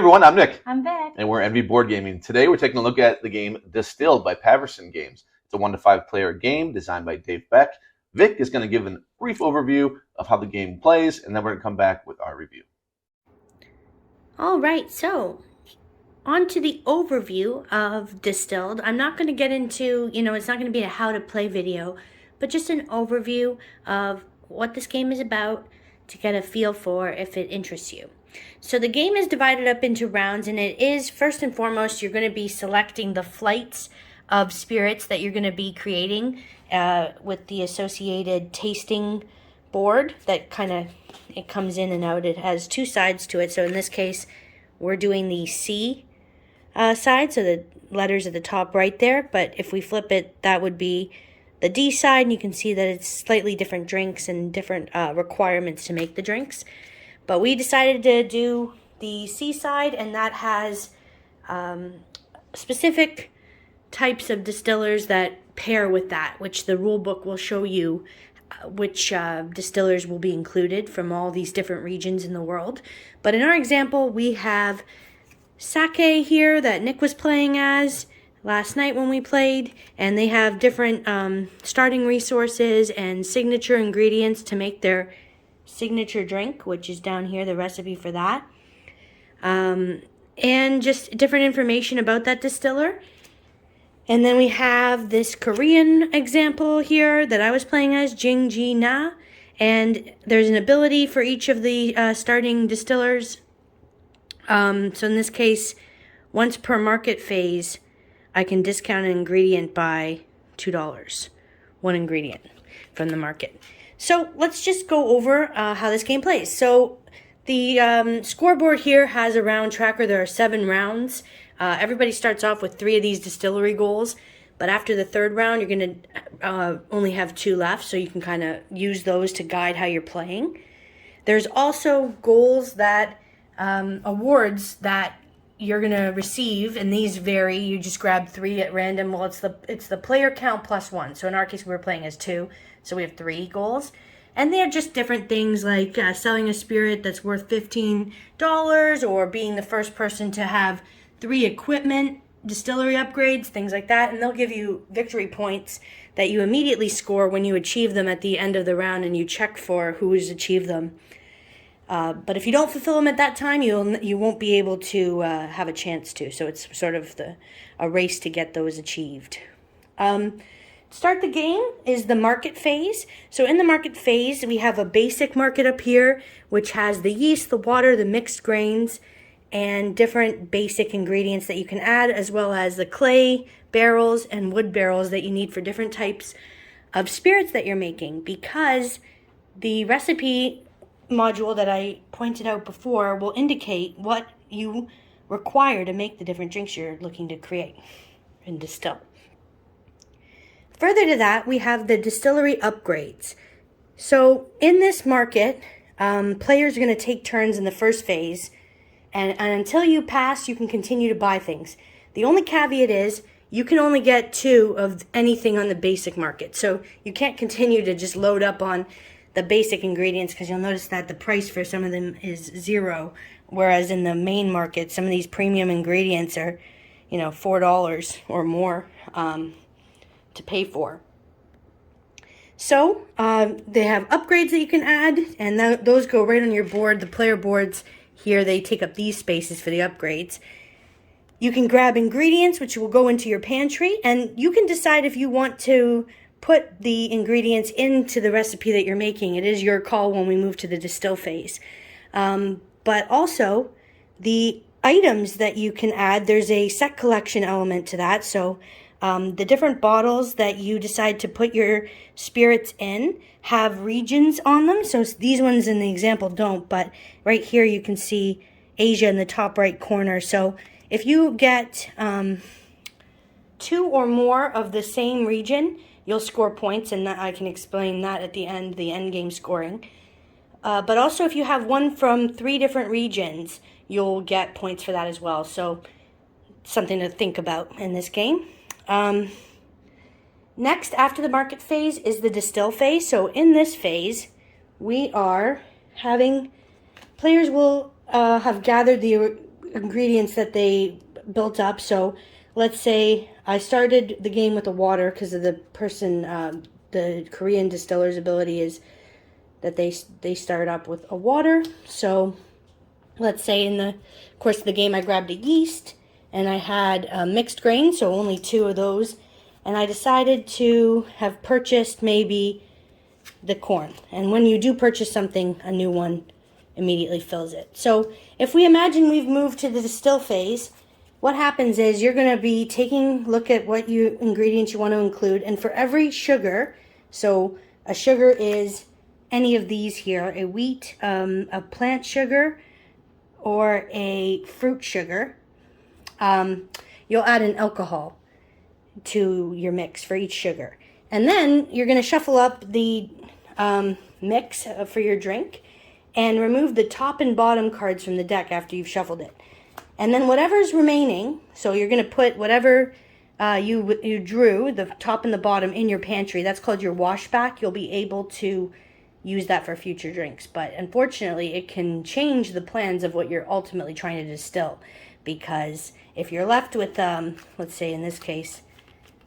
everyone, I'm Nick. I'm Vic. And we're MV Board Gaming. Today we're taking a look at the game Distilled by Paverson Games. It's a 1 to 5 player game designed by Dave Beck. Vic is going to give a brief overview of how the game plays, and then we're going to come back with our review. All right, so on to the overview of Distilled. I'm not going to get into, it's not going to be a how to play video, but just an overview of what this game is about to get a feel for if it interests you. So the game is divided up into rounds, and it is, first and foremost, you're going to be selecting the flights of spirits that you're going to be creating with the associated tasting board that it comes in and out. It has two sides to it. So in this case, we're doing the C side, so the letters at the top right there. But if we flip it, that would be the D side, and you can see that it's slightly different drinks and different requirements to make the drinks. But we decided to do the C side, and that has specific types of distillers that pair with that, which the rule book will show you which distillers will be included from all these different regions in the world. But in our example, we have sake here that Nick was playing as last night when we played, and they have different starting resources and signature ingredients to make their signature drink, which is down here, the recipe for that. And just different information about that distiller. And then we have this Korean example here that I was playing as, Jingji Na. And there's an ability for each of the starting distillers. So in this case, once per market phase, I can discount an ingredient by $2. One ingredient from the market. So let's just go over how this game plays. So the scoreboard here has a round tracker. There are 7 rounds. Everybody starts off with 3 of these distillery goals, but after the 3rd round, you're going to only have 2 left, so you can kind of use those to guide how you're playing. There's also goals that, awards that you're going to receive, and these vary. You just grab 3 at random. Well, it's the player count plus 1. So in our case, we were playing as 2, so we have 3 goals. And they're just different things like selling a spirit that's worth $15, or being the first person to have 3 equipment, distillery upgrades, things like that. And they'll give you victory points that you immediately score when you achieve them at the end of the round, and you check for who's achieved them. But if you don't fulfill them at that time, you won't be able to have a chance to. So it's sort of a race to get those achieved. Start the game is the market phase. So in the market phase, we have a basic market up here, which has the yeast, the water, the mixed grains, and different basic ingredients that you can add, as well as the clay barrels and wood barrels that you need for different types of spirits that you're making, because the recipe module that I pointed out before will indicate what you require to make the different drinks you're looking to create and distill. Further to that, we have the distillery upgrades. So in this market, players are going to take turns in the first phase, and until you pass, you can continue to buy things. The only caveat is you can only get 2 of anything on the basic market. So you can't continue to just load up on the basic ingredients, because you'll notice that the price for some of them is 0. Whereas in the main market, some of these premium ingredients are, $4 or more to pay for. So they have upgrades that you can add, and those go right on your board. The player boards here, they take up these spaces for the upgrades. You can grab ingredients, which will go into your pantry, and you can decide if you want to put the ingredients into the recipe that you're making. It is your call when we move to the distill phase. But also, the items that you can add, there's a set collection element to that. So the different bottles that you decide to put your spirits in have regions on them. So these ones in the example don't, but right here you can see Asia in the top right corner. So if you get 2 or more of the same region, you'll score points, and I can explain that at the end game scoring. But also if you have 1 from 3 different regions, you'll get points for that as well. So something to think about in this game. Next, after the market phase, is the distill phase. So in this phase, we are having, players will have gathered the ingredients that they built up. So let's say I started the game with the water because of the person, the Korean distiller's ability is that they start up with a water. So let's say in the course of the game I grabbed a yeast and I had mixed grain, so only 2 of those, and I decided to have purchased maybe the corn. And when you do purchase something, a new one immediately fills it. So if we imagine we've moved to the distill phase, what happens is you're going to be taking a look at what ingredients you want to include, and for every sugar, so a sugar is any of these here, a wheat, a plant sugar, or a fruit sugar, you'll add an alcohol to your mix for each sugar. And then you're going to shuffle up the mix for your drink and remove the top and bottom cards from the deck after you've shuffled it. And then whatever's remaining, so you're going to put whatever you drew, the top and the bottom, in your pantry. That's called your washback. You'll be able to use that for future drinks. But unfortunately, it can change the plans of what you're ultimately trying to distill. Because if you're left with, let's say in this case,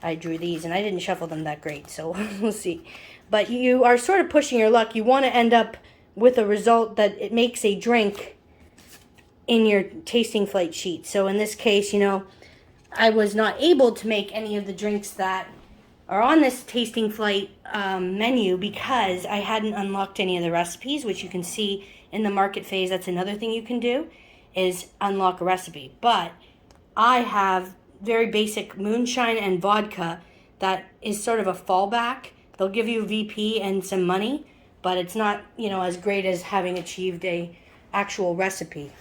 I drew these and I didn't shuffle them that great, so we'll see. But you are sort of pushing your luck. You want to end up with a result that it makes a drink in your tasting flight sheet. So in this case, I was not able to make any of the drinks that are on this tasting flight menu because I hadn't unlocked any of the recipes, which you can see in the market phase. That's another thing you can do, is unlock a recipe. But I have very basic moonshine and vodka that is sort of a fallback. They'll give you VP and some money, but it's not, as great as having achieved a actual recipe.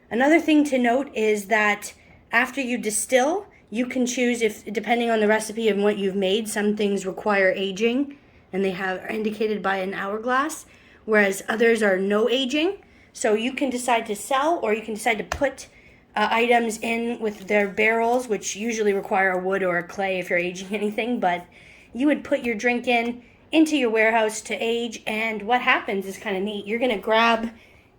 Another thing to note is that after you distill, you can choose, if depending on the recipe and what you've made, some things require aging and are indicated by an hourglass, whereas others are no aging. So you can decide to sell, or you can decide to put items in with their barrels, which usually require a wood or a clay if you're aging anything, but you would put your drink into your warehouse to age, and what happens is kind of neat. You're going to grab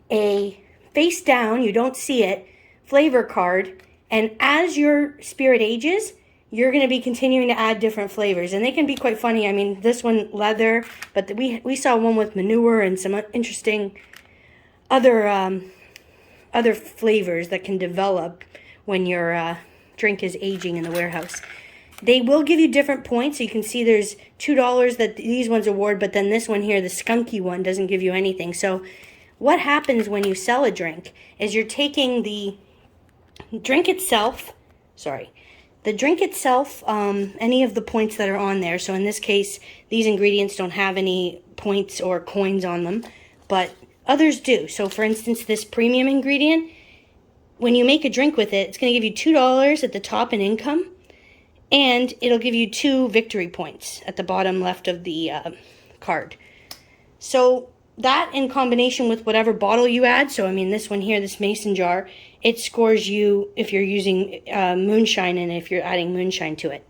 a face down, you don't see it, flavor card, and as your spirit ages, you're going to be continuing to add different flavors, and they can be quite funny. I mean, this one, leather, but we saw one with manure and some interesting other flavors that can develop when your drink is aging in the warehouse. They will give you different points. So you can see there's $2 that these ones award, but then this one here, the skunky one, doesn't give you anything. So what happens when you sell a drink is you're taking the drink itself, any of the points that are on there. So in this case, these ingredients don't have any points or coins on them, but others do. So for instance, this premium ingredient, when you make a drink with it, it's going to give you $2 at the top in income, and it'll give you 2 victory points at the bottom left of the card. So that, in combination with whatever bottle you add, so I mean this one here, this mason jar, it scores you if you're using moonshine and if you're adding moonshine to it.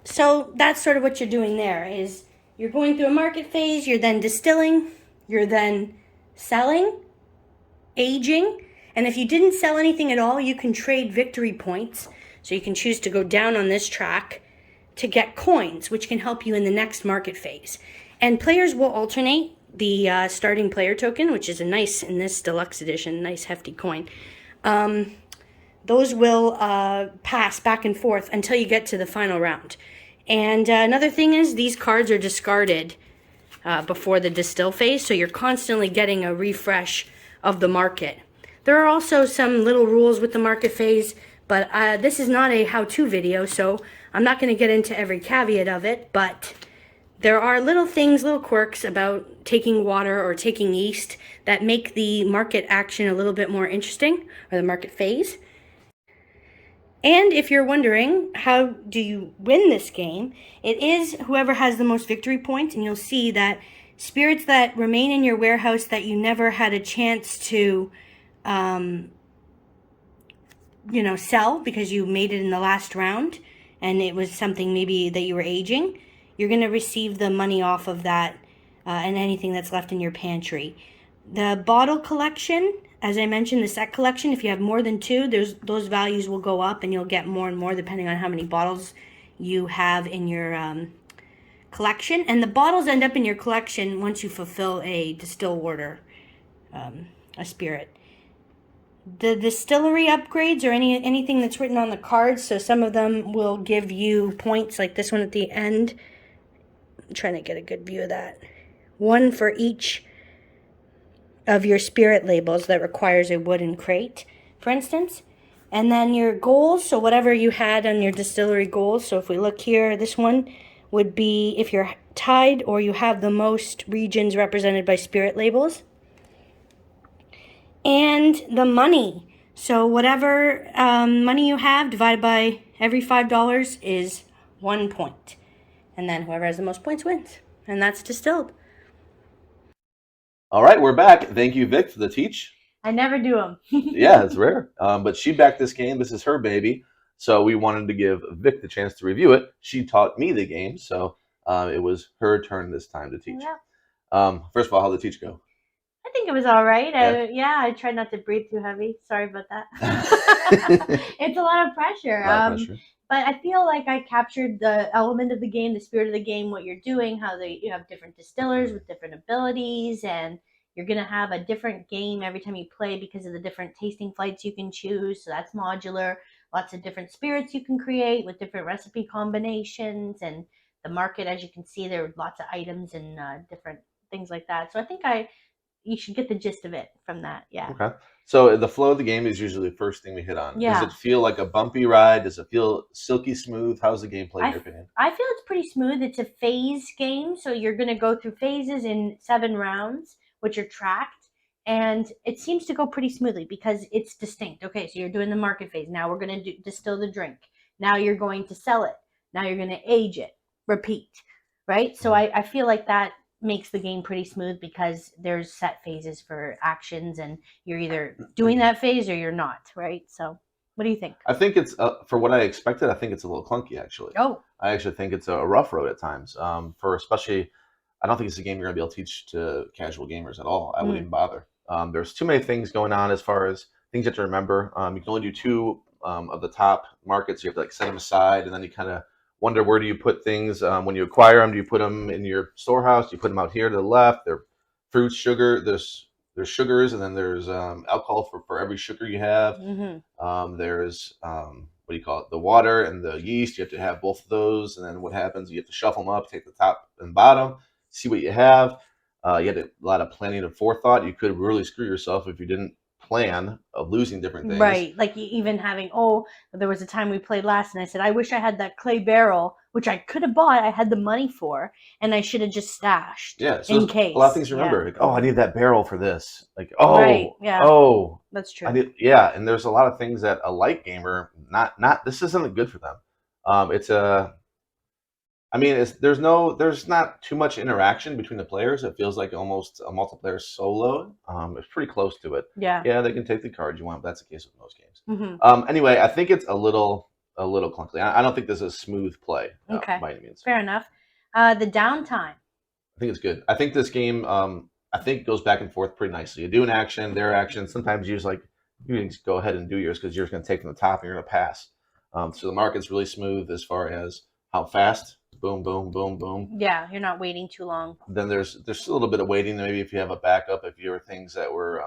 So that's sort of what you're doing there, is you're going through a market phase, you're then distilling, you're then selling, aging, and if you didn't sell anything at all, you can trade victory points. So you can choose to go down on this track to get coins, which can help you in the next market phase. And players will alternate the starting player token, which is a nice, in this deluxe edition, nice hefty coin. Those will pass back and forth until you get to the final round. And another thing is these cards are discarded before the distill phase, so you're constantly getting a refresh of the market. There are also some little rules with the market phase, but this is not a how-to video, so I'm not going to get into every caveat of it, but there are little things, little quirks about taking water or taking yeast that make the market action a little bit more interesting, or the market phase. And if you're wondering, how do you win this game? It is whoever has the most victory points, and you'll see that spirits that remain in your warehouse that you never had a chance to sell because you made it in the last round and it was something maybe that you were aging, you're going to receive the money off of that and anything that's left in your pantry. The bottle collection, as I mentioned, the set collection, if you have more than 2, those values will go up and you'll get more and more depending on how many bottles you have in your collection. And the bottles end up in your collection once you fulfill a distill order, a spirit. The distillery upgrades or anything that's written on the cards, so some of them will give you points, like this one at the end. I'm trying to get a good view of that. 1 for each of your spirit labels that requires a wooden crate, for instance. And then your goals, so whatever you had on your distillery goals. So if we look here, this one would be if you're tied or you have the most regions represented by spirit labels. And the money. So whatever money you have divided by every $5 is 1 point. And then whoever has the most points wins. And that's Distilled. All right, we're back. Thank you, Vic, for the teach. I never do them. Yeah, it's rare. But she backed this game. This is her baby. So we wanted to give Vic the chance to review it. She taught me the game, so it was her turn this time to teach. Yeah. First of all, how'd the teach go? I think it was all right. I tried not to breathe too heavy. Sorry about that. It's a lot of pressure. But I feel like I captured the element of the game, the spirit of the game, what you're doing, how you have different distillers with different abilities, and you're going to have a different game every time you play because of the different tasting flights you can choose. So that's modular. Lots of different spirits you can create with different recipe combinations. And the market, as you can see, there are lots of items and different things like that. So I think you should get the gist of it from that. Yeah. Okay. So the flow of the game is usually the first thing we hit on. Yeah. Does it feel like a bumpy ride? Does it feel silky smooth? How's the gameplay in your opinion? I feel it's pretty smooth. It's a phase game, so you're going to go through phases in 7 rounds, which are tracked, and it seems to go pretty smoothly because it's distinct. Okay, so you're doing the market phase. Now we're going to distill the drink. Now you're going to sell it. Now you're going to age it. Repeat, right? So I feel like that makes the game pretty smooth because there's set phases for actions and you're either doing that phase or you're not, right? So what do you think? I think it's, for what I expected, I think it's a little clunky, actually. Oh. I actually think it's a rough road at times. For especially, I don't think it's a game you're going to be able to teach to casual gamers at all. I wouldn't even bother. There's too many things going on as far as things you have to remember. You can only do 2 of the top markets. You have to set them aside, and then you kind of wonder where do you put things when you acquire them. Do you put them in your storehouse? Do you put them out here to the left? They're fruits, sugar. There's sugars, and then there's alcohol for every sugar you have. There's what do you call it? The water and the yeast. You have to have both of those, and then what happens? You have to shuffle them up, take the top and bottom, see what you have. You had a lot of planning and forethought. You could really screw yourself if you didn't plan of losing different things. Right. Like even having, there was a time we played last and I said, I wish I had that clay barrel, which I could have bought. I had the money for, and I should have just stashed in case. A lot of things to remember. Like, I need that barrel for this. Like, right. Yeah. That's true. And there's a lot of things that a light gamer, this isn't good for them. There's not too much interaction between the players. It feels like almost a multiplayer solo. It's pretty close to it. Yeah. Yeah, they can take the cards you want, but that's the case with most games. Anyway, I think it's a little clunky. I don't think this is a smooth play. Okay. By any means. Fair enough. The downtime. I think it's good. I think this game, goes back and forth pretty nicely. You do an action, their action. Sometimes you can just go ahead and do yours because you're just going to take from the top and you're going to pass. So the market's really smooth as far as how fast. Boom, boom, boom, boom. Yeah, you're not waiting too long. Then there's a little bit of waiting. Maybe if you have a backup, if you were things that were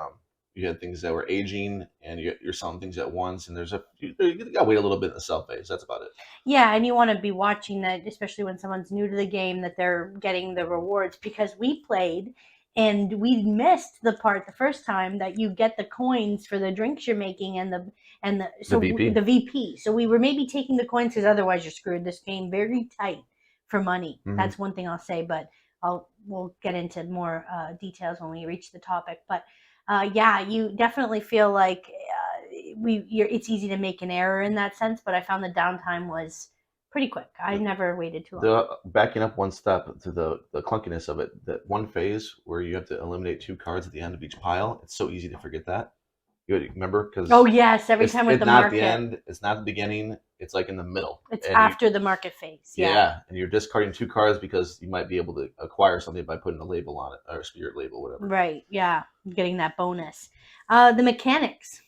you had things that were aging, and you're selling things at once, and you got to wait a little bit in the sell phase. That's about it. Yeah, and you want to be watching that, especially when someone's new to the game, that they're getting the rewards, because we played and we missed the part the first time that you get the coins for the drinks you're making and the VP. So we were maybe taking the coins because otherwise you're screwed. This game very tight for money. That's one thing I'll say, but we'll get into more details when we reach the topic. But you definitely feel like it's easy to make an error in that sense, but I found the downtime was pretty quick. I never waited too long. Backing up one step to the clunkiness of it, that one phase where you have to eliminate 2 cards at the end of each pile, it's so easy to forget that. You remember? Because Oh yes, every time with it's the not at the market. end. It's not the beginning. It's like in the middle. It's And after the market phase. Yeah. and you're discarding 2 cards because you might be able to acquire something by putting a label on it or a spirit label, whatever. Right. Yeah. Getting that bonus. The mechanics.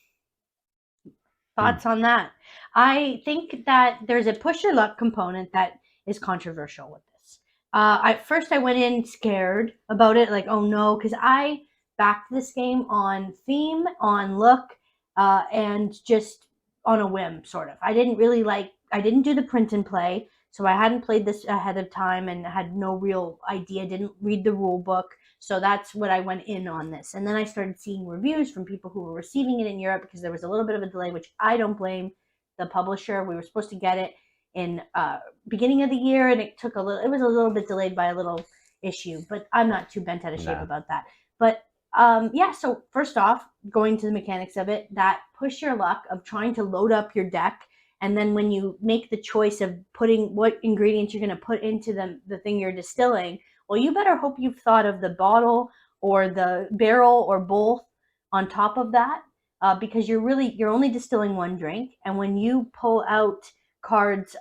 Thoughts on that? I think that there's a push your luck component that is controversial with this. At first, I went in scared about it, like, oh no, because I backed this game on theme, on look, and just on a whim, sort of. I didn't do the print and play, so I hadn't played this ahead of time and had no real idea, didn't read the rule book. So that's what I went in on this. And then I started seeing reviews from people who were receiving it in Europe because there was a little bit of a delay, which I don't blame the publisher. We were supposed to get it in beginning of the year, and it was a little bit delayed by a little issue, but I'm not too bent out of shape about that. But yeah, so first off, going to the mechanics of it, that push your luck of trying to load up your deck, and then when you make the choice of putting what ingredients you're going to put into the thing you're distilling, well, you better hope you've thought of the bottle or the barrel or both on top of that, because you're only distilling one drink, and when you pull out cards,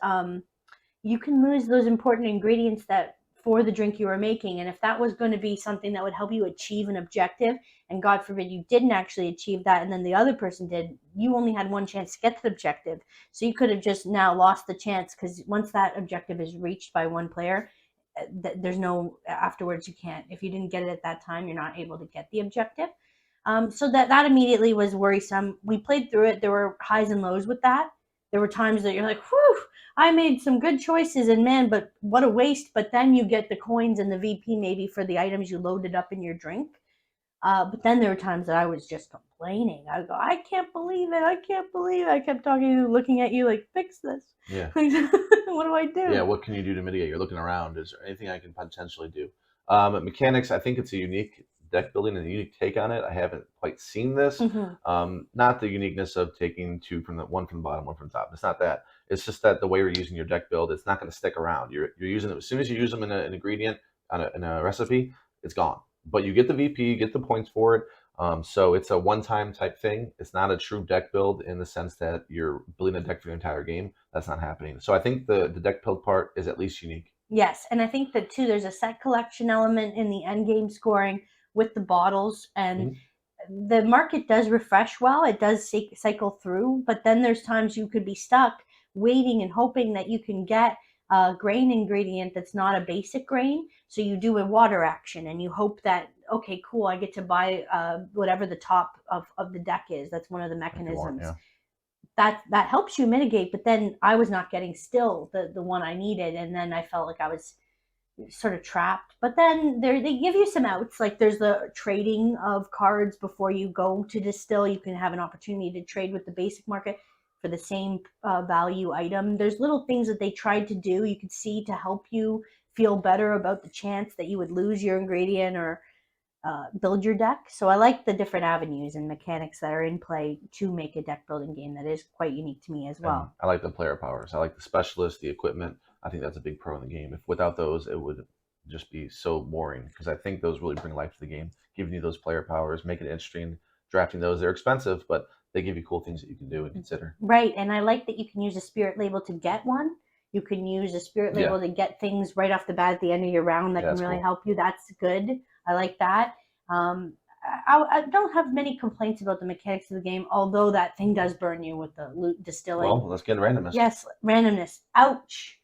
you can lose those important ingredients that for the drink you were making. And if that was going to be something that would help you achieve an objective, and God forbid you didn't actually achieve that, and then the other person did, you only had one chance to get to the objective. So you could have just now lost the chance, because once that objective is reached by one player, there's no afterwards. You can't, if you didn't get it at that time, you're not able to get the objective. So that immediately was worrisome. We played through it. There were highs and lows with that. There were times that you're like, whew, I made some good choices, and man, but what a waste. But then you get the coins and the VP maybe for the items you loaded up in your drink. But then there were times that I was just complaining. I would go, I can't believe it. I can't believe it. I kept looking at you like, fix this. Yeah. What do I do? Yeah, what can you do to mitigate? You're looking around. Is there anything I can potentially do? Mechanics, I think it's a unique deck building and a unique take on it. I haven't quite seen this. Not the uniqueness of taking one from the bottom, one from the top. It's not that. It's just that the way you're using your deck build, it's not going to stick around. You're using it as soon as you use them in an ingredient in a recipe, it's gone. But you get the VP, you get the points for it. So it's a one-time type thing. It's not a true deck build in the sense that you're building a deck for the entire game. That's not happening. So I think the deck build part is at least unique. Yes, and I think that too, there's a set collection element in the end game scoring with the bottles, and the market does refresh well. It does cycle through, but then there's times you could be stuck waiting and hoping that you can get a grain ingredient that's not a basic grain. So you do a water action and you hope that, okay, cool, I get to buy whatever the top of the deck is. That's one of the mechanisms. That helps you mitigate, but then I was not getting still the one I needed, and then I felt like I was sort of trapped. But then they give you some outs, like there's the trading of cards before you go to distill. You can have an opportunity to trade with the basic market for the same value item. There's little things that they tried to do, you could see, to help you feel better about the chance that you would lose your ingredient or build your deck. So I like the different avenues and mechanics that are in play to make a deck building game that is quite unique to me as well. And I like the player powers. I like the specialists, the equipment. I think that's a big pro in the game. If without those, it would just be so boring, because I think those really bring life to the game, giving you those player powers, make it interesting. Drafting those, they're expensive, but they give you cool things that you can do and consider. Right, and I like that you can use a spirit label to get one. You can use a spirit label to get things right off the bat at the end of your round that can really help you. That's good. I like that. I don't have many complaints about the mechanics of the game, although that thing does burn you with the loot distilling. Well, let's get randomness. Yes, randomness. Ouch.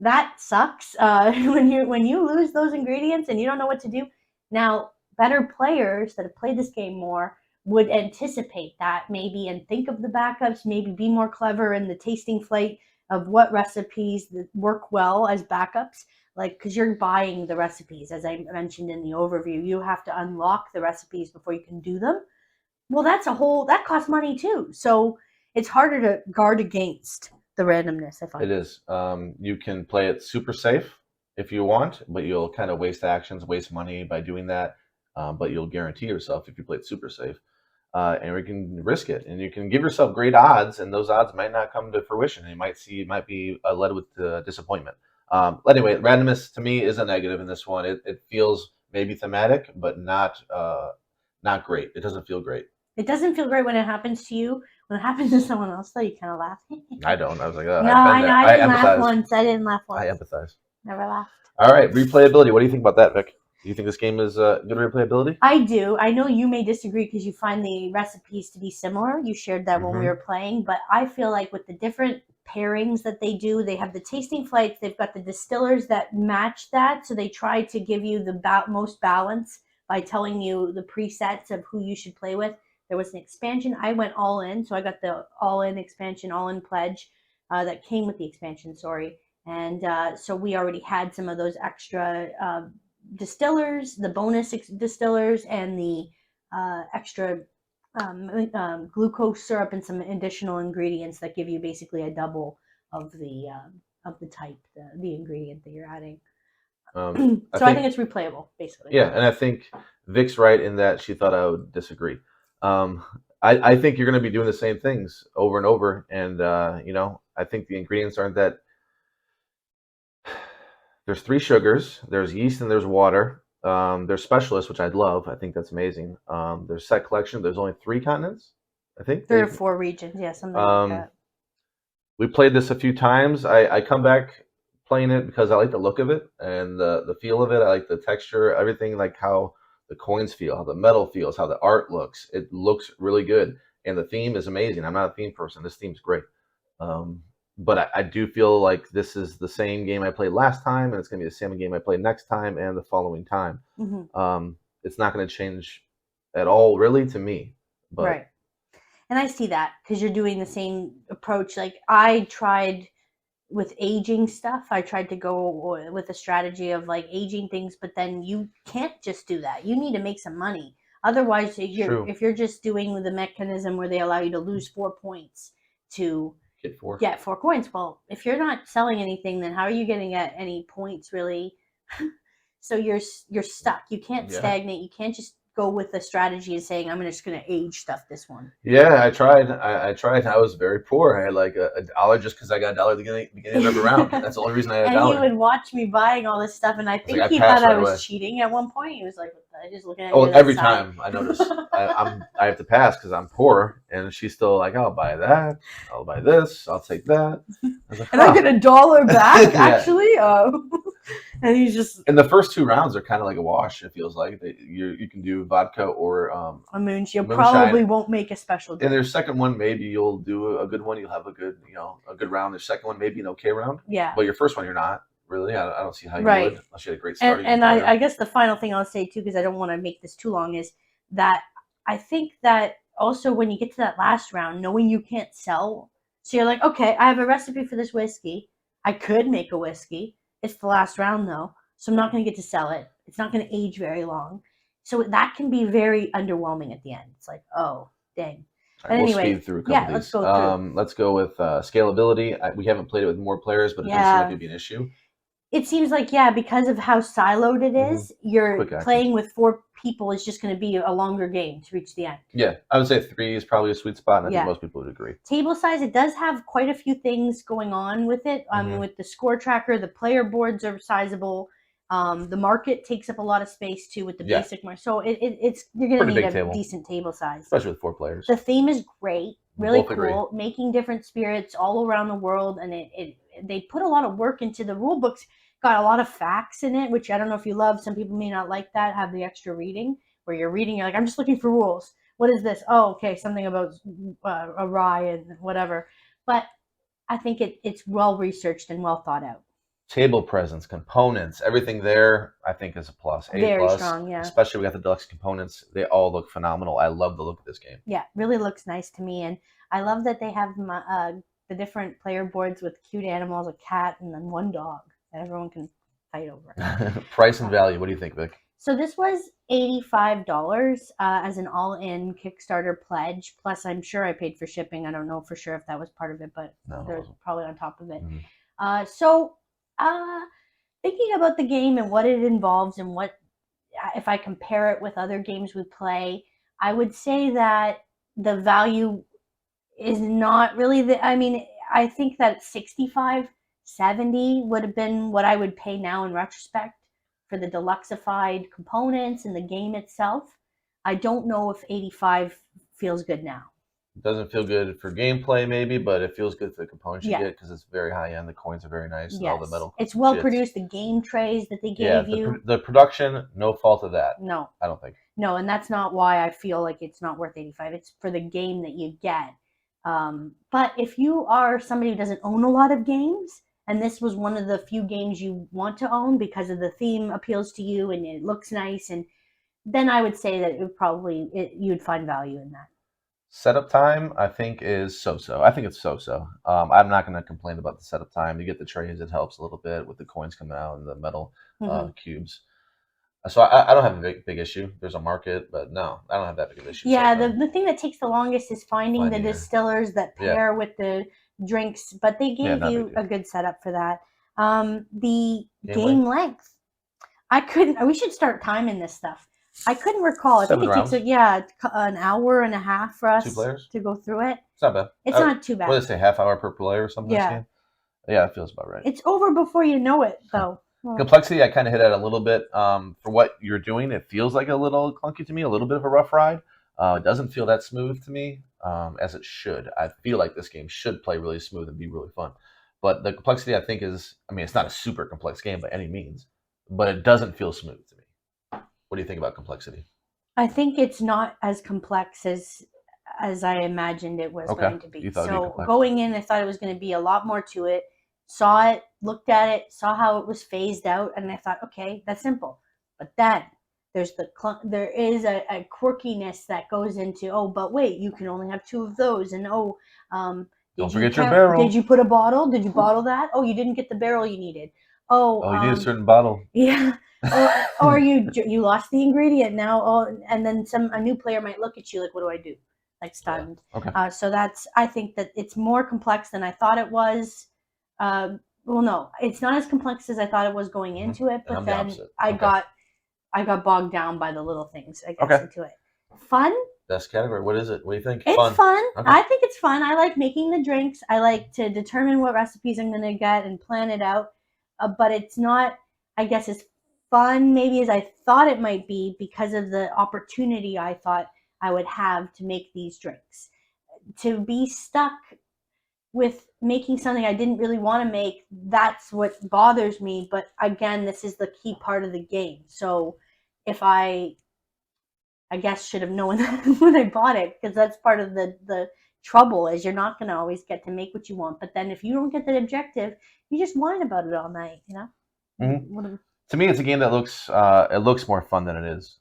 That sucks. When you lose those ingredients and you don't know what to do. Now, better players that have played this game more would anticipate that maybe and think of the backups, maybe be more clever in the tasting flight of what recipes that work well as backups. Like, because you're buying the recipes, as I mentioned in the overview, you have to unlock the recipes before you can do them. Well, that costs money too. So it's harder to guard against the randomness, I find. It is. You can play it super safe if you want, but you'll kind of waste actions, waste money by doing that. But you'll guarantee yourself if you play it super safe. And you can risk it, and you can give yourself great odds, and those odds might not come to fruition. You might be led with disappointment. Anyway, randomness to me is a negative in this one. It feels maybe thematic, but not great. It doesn't feel great. It doesn't feel great when it happens to you. When it happens to someone else, though, you kind of laugh. I don't. I was like, oh, No, I've been I know. there. I I didn't laugh empathize. once. I didn't laugh once. I empathize. Never laughed. All right, replayability. What do you think about that, Vic? Do you think this game is good replayability? I do. I know you may disagree because you find the recipes to be similar. You shared that when we were playing, but I feel like with the different pairings that they do, they have the tasting flights, they've got the distillers that match that, so they try to give you the most balance by telling you the presets of who you should play with. There was an expansion. I went all in, so I got the all-in expansion, all-in pledge that came with the expansion, sorry. And so we already had some of those extra distillers, the bonus distillers, and the extra glucose syrup and some additional ingredients that give you basically a double of the type, the ingredient that you're adding. So I think it's replayable, basically. Yeah, and I think Vic's right in that she thought I would disagree. I think you're going to be doing the same things over and over, and I think the ingredients aren't that. There's 3 sugars. There's yeast and there's water. There's specialists, which I'd love. I think that's amazing. There's set collection. There's only 3 continents, I think. 3 or 4 regions, yeah, something like that. We played this a few times. I come back playing it because I like the look of it and the feel of it. I like the texture, everything, like how the coins feel, how the metal feels, how the art looks. It looks really good, and the theme is amazing. I'm not a theme person. This theme's great. But I do feel like this is the same game I played last time, and it's going to be the same game I play next time and the following time. It's not going to change at all, really, to me. But. Right. And I see that because you're doing the same approach. Like I tried with aging stuff. I tried to go with a strategy of like aging things, but then you can't just do that. You need to make some money. Otherwise, if you're just doing the mechanism where they allow you to lose 4 points to get 4 coins. Well, if you're not selling anything, then how are you getting at any points really? So you're stuck. You can't stagnate. You can't just go with the strategy of saying I'm just going to age stuff this one. Yeah, I tried. I tried. I was very poor. I had like $1 just because I got $1 at the beginning of every round. That's the only reason I had $1. And he would watch me buying all this stuff, and I think he thought I was cheating at one point. He was like, just looking at me. Oh, every time I notice I have to pass because I'm poor, and she's still like, I'll buy that. I'll buy this. I'll take that. And I get $1 back, actually. And he's just. And the first 2 rounds are kind of like a wash. It feels like you can do vodka or a moonshine. Probably won't make a special drink. And their second one, maybe you'll do a good one. You'll have a good round. Their second one, maybe an okay round. Yeah. But your first one, you're not really. I don't see how you would unless you had a great start. And I guess the final thing I'll say too, because I don't want to make this too long, is that I think that also when you get to that last round, knowing you can't sell, so you're like, okay, I have a recipe for this whiskey. I could make a whiskey. It's the last round though, so I'm not going to get to sell it. It's not going to age very long. So that can be very underwhelming at the end. It's like, oh, dang. But anyway, speed through a couple of these. Let's go through. Let's go with scalability. We haven't played it with more players, but it doesn't seem like it'd be an issue. It seems like, because of how siloed it is, you're playing with 4 people is just going to be a longer game to reach the end. Yeah, I would say 3 is probably a sweet spot, and I think most people would agree. Table size, it does have quite a few things going on with it. With the score tracker, the player boards are sizable. The market takes up a lot of space too with the basic market. So it's you're going to need a decent table size. Especially with 4 players. The theme is great, really cool, making different spirits all around the world, and they put a lot of work into the rule books. Got a lot of facts in it, which I don't know if you love. Some people may not like that, have the extra reading, where you're reading, you're like, I'm just looking for rules. What is this? Oh, okay, something about a rye and whatever. But I think it's well-researched and well thought out. Table presence, components, everything there, I think is a plus. Very strong, yeah. Especially we got the deluxe components. They all look phenomenal. I love the look of this game. Yeah, really looks nice to me. And I love that they have the different player boards with cute animals, a cat, and then 1 dog that everyone can fight over. Price and value, what do you think, Vic? So this was $85 as an all-in Kickstarter pledge. Plus, I'm sure I paid for shipping. I don't know for sure if that was part of it, but there's probably on top of it. Thinking about the game and what it involves and what, if I compare it with other games we play, I would say that the value is not really I think that $65-$70 would have been what I would pay now in retrospect for the deluxeified components and the game itself. I don't know if $85 feels good now. It doesn't feel good for gameplay, maybe, but it feels good for the components you Yeah. get because it's very high end. The coins are very nice, and all the Yes. metal. It's well shits. produced. The game trays that they Yeah, gave you. the production, no fault of that. No. I don't think. No, and that's not why I feel like it's not worth 85. It's for the game that you get. But if you are somebody who doesn't own a lot of games, and this was one of the few games you want to own because of the theme appeals to you and it looks nice, and then I would say that it would probably you'd find value in that. Setup time, I think, is so-so. I think it's so-so. I'm not going to complain about the setup time. You get the trays; it helps a little bit with the coins coming out and the metal cubes. So I don't have a big issue. There's a market, but no, I don't have that big of an issue. Yeah, the thing that takes the longest is finding the distillers that pair with the drinks, but they gave you a good setup for that. The game length. I couldn't. We should start timing this stuff. I couldn't recall. I think it takes an hour and a half for us to go through it. It's not bad. It's not too bad. What did they say? Half hour per player or something? Yeah. Yeah, that feels about right. It's over before you know it, though. Complexity, I kind of hit at a little bit. For what you're doing, it feels like a little clunky to me, a little bit of a rough ride. It doesn't feel that smooth to me, as it should. I feel like this game should play really smooth and be really fun. But the complexity, I think, is, I mean, it's not a super complex game by any means, but it doesn't feel smooth to me. What do you think about complexity? I think it's not as complex as I imagined it was going to be. So going in, I thought it was going to be a lot more to it. Saw it, looked at it, saw how it was phased out, and I thought, okay, that's simple. But then there is a quirkiness that goes into, oh, but wait, you can only have 2 of those, and don't forget your barrel. Did you put a bottle? Did you bottle that? Oh, you didn't get the barrel you needed. Oh, you need a certain bottle. Yeah. or you lost the ingredient now. Oh, and then a new player might look at you like, what do I do? Like stunned. Yeah. Okay. So I think that it's more complex than I thought it was. Well, no, it's not as complex as I thought it was going into it, but then I got bogged down by the little things, I guess, into it. Fun? Best category. What is it? What do you think? It's fun. Okay. I think it's fun. I like making the drinks. I like to determine what recipes I'm going to get and plan it out. But it's not, I guess, as fun maybe as I thought it might be because of the opportunity I thought I would have to make these drinks. To be stuck with making something I didn't really want to make, that's what bothers me. But again, this is the key part of the game. So if I guess should have known that when I bought it, because that's part of the trouble is you're not going to always get to make what you want. But then if you don't get that objective, you just whine about it all night, you know? Mm-hmm. To me, it's a game that looks more fun than it is.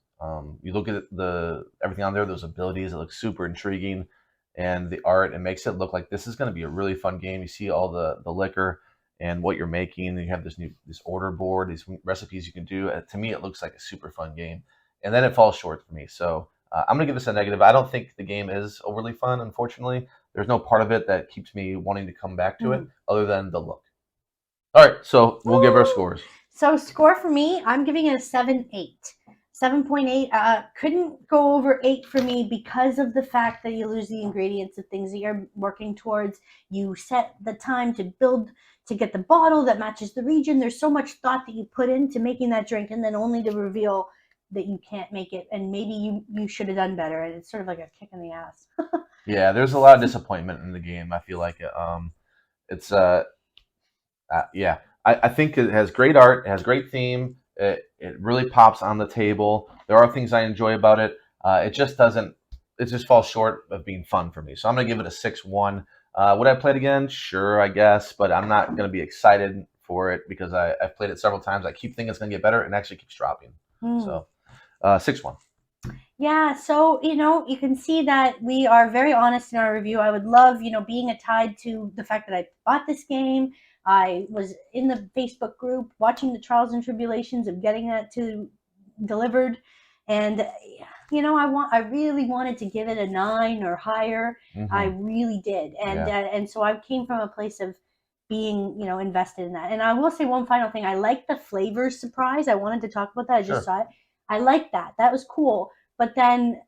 You look at everything on there, those abilities, it looks super intriguing. And the art, it makes it look like this is going to be a really fun game. You see all the liquor and what you're making. And you have this order board, these recipes you can do. To me, it looks like a super fun game. And then it falls short for me. So I'm going to give this a negative. I don't think the game is overly fun, unfortunately. There's no part of it that keeps me wanting to come back to it other than the look. All right, so we'll give our scores. So score for me, I'm giving it a 7.8. 7.8 couldn't go over 8 for me because of the fact that you lose the ingredients of things that you're working towards. You set the time to build, to get the bottle that matches the region. There's so much thought that you put into making that drink, and then only to reveal that you can't make it, and maybe you should have done better, and it's sort of like a kick in the ass. Yeah, there's a lot of disappointment in the game. I feel like it's yeah. I think it has great art, it has great theme. It really pops on the table. There are things I enjoy about it. It just falls short of being fun for me. So I'm going to give it a 6-1. Would I play it again? Sure, I guess. But I'm not going to be excited for it because I've played it several times. I keep thinking it's going to get better and it actually keeps dropping. So 6-1. Yeah, so, you can see that we are very honest in our review. I would love, being tied to the fact that I bought this game. I was in the Facebook group watching the trials and tribulations of getting that delivered. And, I really wanted to give it a 9 or higher. I really did. And so I came from a place of being, invested in that. And I will say one final thing. I like the flavor surprise. I wanted to talk about that. I just saw it. I like that. That was cool. But then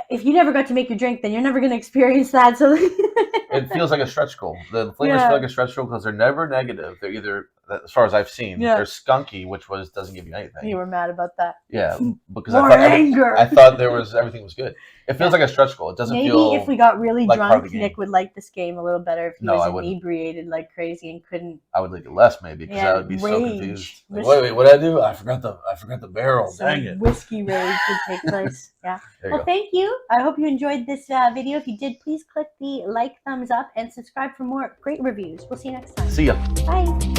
if you never got to make your drink, then you're never going to experience that. So it feels like a stretch goal. The flavors feel like a stretch goal because they're never negative. They're either as far as I've seen. Yeah. There's Skunky, which doesn't give you anything. You were mad about that. Yeah, because More anger. I thought everything was good. It feels like a stretch goal. It doesn't Maybe feel. if we got really like part of drunk, the game. Nick would like this game a little better if he No, I was wouldn't. inebriated like crazy and couldn't. I would like it less maybe because Yeah, I would be so rage. confused. Like, wait, what did I do? I forgot the barrel. Some Dang it! whiskey rage would take place. Yeah. There you Well, go. thank you. I hope you enjoyed this video. If you did, please click the like, thumbs up, and subscribe for more great reviews. We'll see you next time. See ya. Bye.